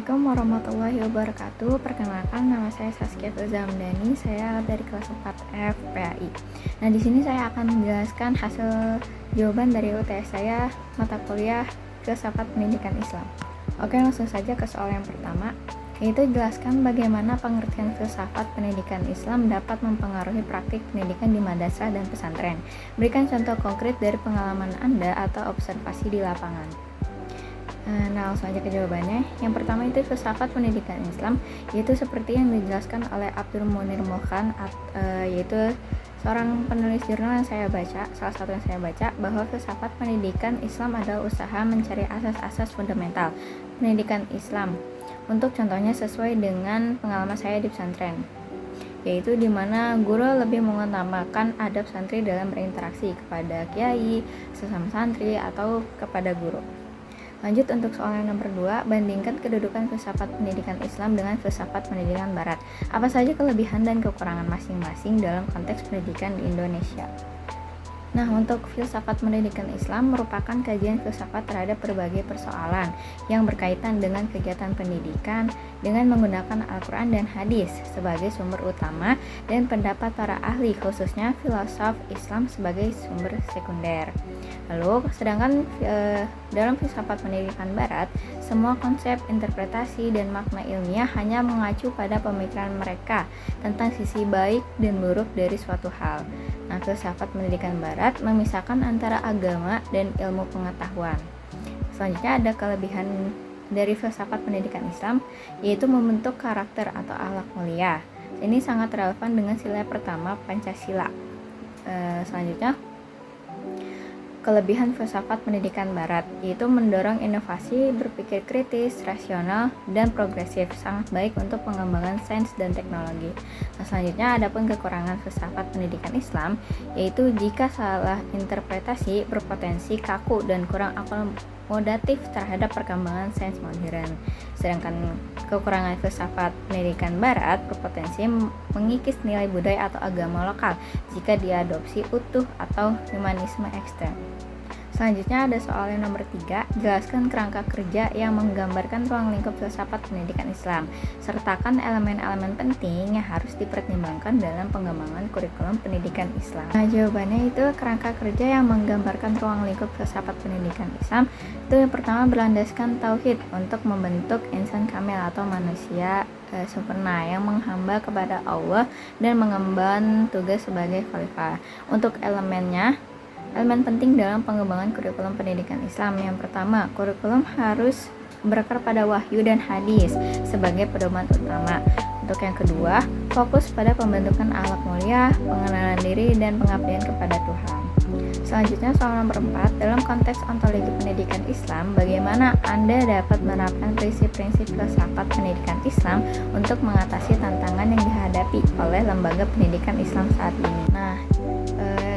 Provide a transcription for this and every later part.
Assalamualaikum warahmatullahi wabarakatuh. Perkenalkan, nama saya Saskia Filzamdani. Saya dari kelas 4 F PAI. Nah, di sini saya akan menjelaskan hasil jawaban dari UTS saya mata kuliah Filsafat Pendidikan Islam. Oke, langsung saja ke soal yang pertama, yaitu jelaskan bagaimana pengertian filsafat pendidikan Islam dapat mempengaruhi praktik pendidikan di madrasah dan pesantren. Berikan contoh konkret dari pengalaman Anda atau observasi di lapangan. Nah, langsung aja ke jawabannya. Yang pertama itu filsafat pendidikan Islam, yaitu seperti yang dijelaskan oleh Abdul Munir Mohan, yaitu seorang penulis jurnal yang saya baca, salah satu yang saya baca, bahwa filsafat pendidikan Islam adalah usaha mencari asas-asas fundamental pendidikan Islam. Untuk contohnya sesuai dengan pengalaman saya di pesantren, yaitu di mana guru lebih mengutamakan adab santri dalam berinteraksi kepada kiai, sesama santri, atau kepada guru. Lanjut untuk soal yang nomor 2, bandingkan kedudukan filsafat pendidikan Islam dengan filsafat pendidikan Barat. Apa saja kelebihan dan kekurangan masing-masing dalam konteks pendidikan di Indonesia? Nah, untuk filsafat pendidikan Islam merupakan kajian filsafat terhadap berbagai persoalan yang berkaitan dengan kegiatan pendidikan dengan menggunakan Al-Quran dan hadis sebagai sumber utama dan pendapat para ahli, khususnya filosof Islam sebagai sumber sekunder. Lalu, sedangkan dalam filsafat pendidikan Barat, semua konsep, interpretasi, dan makna ilmiah hanya mengacu pada pemikiran mereka tentang sisi baik dan buruk dari suatu hal. Nah, filsafat pendidikan Barat memisahkan antara agama dan ilmu pengetahuan. Selanjutnya ada kelebihan dari filsafat pendidikan Islam, yaitu membentuk karakter atau akhlak mulia. Ini sangat relevan dengan sila pertama Pancasila. Selanjutnya, kelebihan filsafat pendidikan Barat, yaitu mendorong inovasi, berpikir kritis, rasional, dan progresif, sangat baik untuk pengembangan sains dan teknologi. Nah, selanjutnya adapun kekurangan filsafat pendidikan Islam, yaitu jika salah interpretasi berpotensi kaku dan kurang akomodatif terhadap perkembangan sains modern. Sedangkan kekurangan filsafat pendidikan Barat berpotensi mengikis nilai budaya atau agama lokal jika diadopsi utuh atau humanisme ekstrem. Selanjutnya ada soal yang nomor 3, jelaskan kerangka kerja yang menggambarkan ruang lingkup filsafat pendidikan Islam. Sertakan elemen-elemen penting yang harus dipertimbangkan dalam pengembangan kurikulum pendidikan Islam. Nah, jawabannya itu kerangka kerja yang menggambarkan ruang lingkup filsafat pendidikan Islam itu yang pertama berlandaskan tauhid untuk membentuk insan kamil atau manusia sempurna yang menghamba kepada Allah dan mengemban tugas sebagai khalifah. Untuk elemen penting dalam pengembangan kurikulum pendidikan Islam, yang pertama, kurikulum harus berakar pada wahyu dan hadis sebagai pedoman utama. Untuk yang kedua, fokus pada pembentukan akhlak mulia, pengenalan diri, dan pengabdian kepada Tuhan. Selanjutnya soal nomor 4, dalam konteks ontologi pendidikan Islam, bagaimana Anda dapat menerapkan prinsip-prinsip filsafat pendidikan Islam untuk mengatasi tantangan yang dihadapi oleh lembaga pendidikan Islam saat ini? Nah,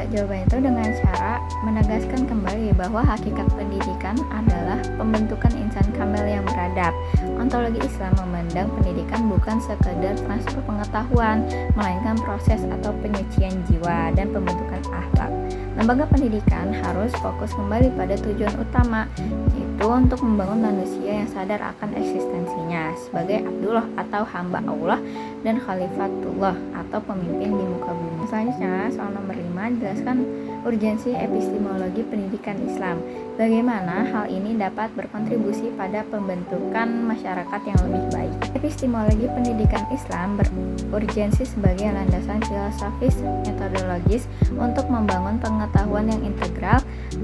jawabannya itu dengan cara menegaskan kembali bahwa hakikat pendidikan adalah pembentukan insan kamil yang beradab. Ontologi Islam memandang pendidikan bukan sekedar transfer pengetahuan, melainkan proses atau penyucian jiwa dan pembentukan akhlak. Lembaga pendidikan harus fokus kembali pada tujuan utama, yaitu untuk membangun manusia yang sadar akan eksistensinya sebagai Abdullah atau hamba Allah dan Khalifatullah atau pemimpin di muka bumi. Selanjutnya, soal nomor 5, jelaskan urgensi epistemologi pendidikan Islam. Bagaimana hal ini dapat berkontribusi pada pembentukan masyarakat yang lebih baik. Epistemologi pendidikan Islam berurgensi sebagai landasan filosofis metodologis untuk membangun pengetahuan yang integral,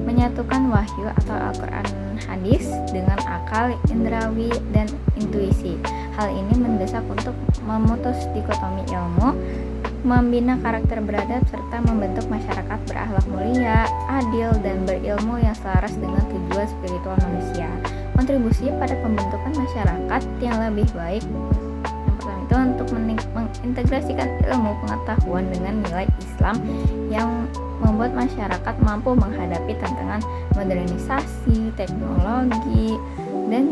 menyatukan wahyu atau Al-Quran hadis dengan akal, indrawi, dan intuisi. Hal ini mendesak untuk memutus dikotomi ilmu, membina karakter beradab, serta membentuk masyarakat berakhlak mulia, adil, dan berilmu yang selaras dengan tujuan spiritual manusia. Kontribusi pada pembentukan masyarakat yang lebih baik, yang pertama itu untuk mengintegrasikan ilmu pengetahuan dengan nilai Islam yang membuat masyarakat mampu menghadapi tantangan modernisasi, teknologi, dan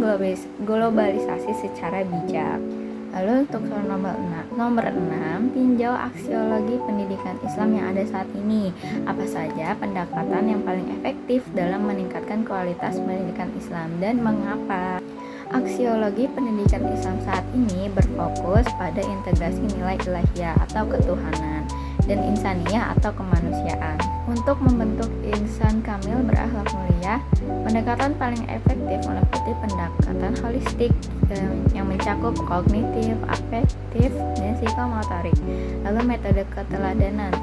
globalisasi secara bijak. Lalu untuk soal nomor 6, tinjau aksiologi pendidikan Islam yang ada saat ini. Apa saja pendekatan yang paling efektif dalam meningkatkan kualitas pendidikan Islam dan mengapa? Aksiologi pendidikan Islam saat ini berfokus pada integrasi nilai ilahiyah atau ketuhanan dan insaniyah atau kemanusiaan. Untuk membentuk insan kamil berakhlak mulia, pendekatan paling efektif meliputi pendekatan holistik yang mencakup kognitif, afektif, dan psikomotorik. Lalu metode keteladanan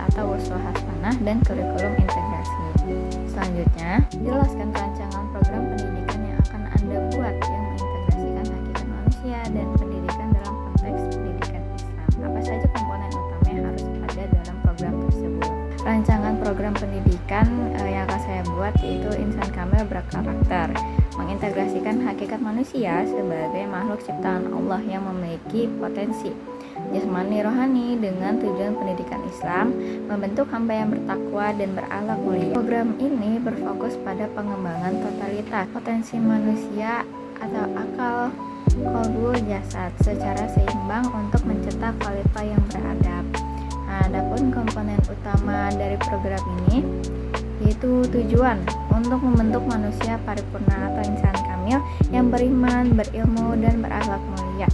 atau uswah hasanah dan kurikulum integrasi. Selanjutnya, jelaskan rancangan program pendidikan yang akan Anda buat yang mengintegrasikan hakikat manusia dan pendidikan dalam konteks pendidikan Islam. Apa saja komponen utama yang harus ada dalam program tersebut? Rancangan program pendidikan yang akan saya buat yaitu insan kamil berkarakter, mengintegrasikan hakikat manusia sebagai makhluk ciptaan Allah yang memiliki potensi jasmani rohani dengan tujuan pendidikan Islam, membentuk hamba yang bertakwa dan berakhlak mulia. Program ini berfokus pada pengembangan totalitas potensi manusia atau akal, kolbu, jasad secara seimbang untuk mencetak khalifah yang beradab. Adapun komponen utama dari program ini yaitu tujuan untuk membentuk manusia paripurna atau insan kamil yang beriman, berilmu, dan berakhlak mulia.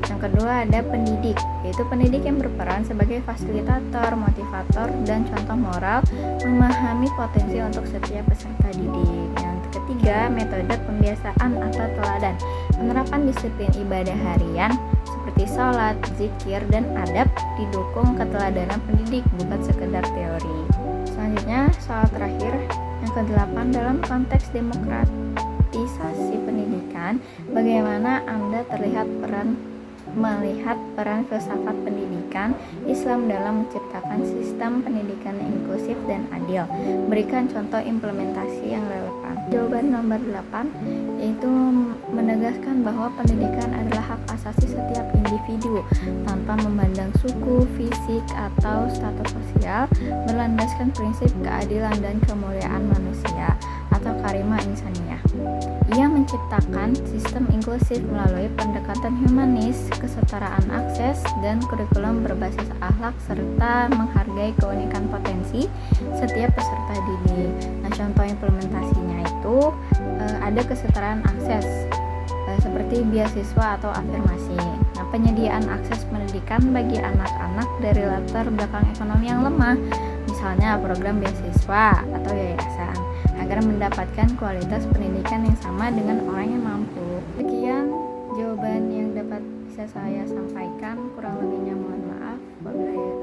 Yang kedua ada pendidik, yaitu pendidik yang berperan sebagai fasilitator, motivator, dan contoh moral, memahami potensi untuk setiap peserta didik. Yang ketiga, metode pembiasaan atau teladan, penerapan disiplin ibadah harian seperti sholat, zikir, dan adab didukung keteladanan pendidik, bukan sekedar teori. Selanjutnya, soal terakhir, yang ke-8, dalam konteks demokratisasi pendidikan, bagaimana Anda melihat peran filsafat pendidikan Islam dalam menciptakan sistem pendidikan yang inklusif dan adil? Berikan contoh implementasi yang relevan. Jawaban nomor 8 yaitu menegaskan bahwa pendidikan adalah hak asasi setiap individu tanpa memandang suku, fisik, atau status sosial, berlandaskan prinsip keadilan dan kemuliaan manusia atau karimah insaniyah. Ia menciptakan sistem inklusif melalui pendekatan humanis, kesetaraan akses, dan kurikulum berbasis akhlak serta menghargai keunikan potensi setiap peserta didik. Nah, contoh implementasinya itu ada kesetaraan akses seperti beasiswa atau afirmasi. Nah, penyediaan akses pendidikan bagi anak-anak dari latar belakang ekonomi yang lemah, misalnya program beasiswa atau yayasan, agar mendapatkan kualitas pendidikan yang sama dengan orang yang mampu. Sekian jawaban yang dapat bisa saya sampaikan, kurang lebihnya mohon maaf. Wabillahi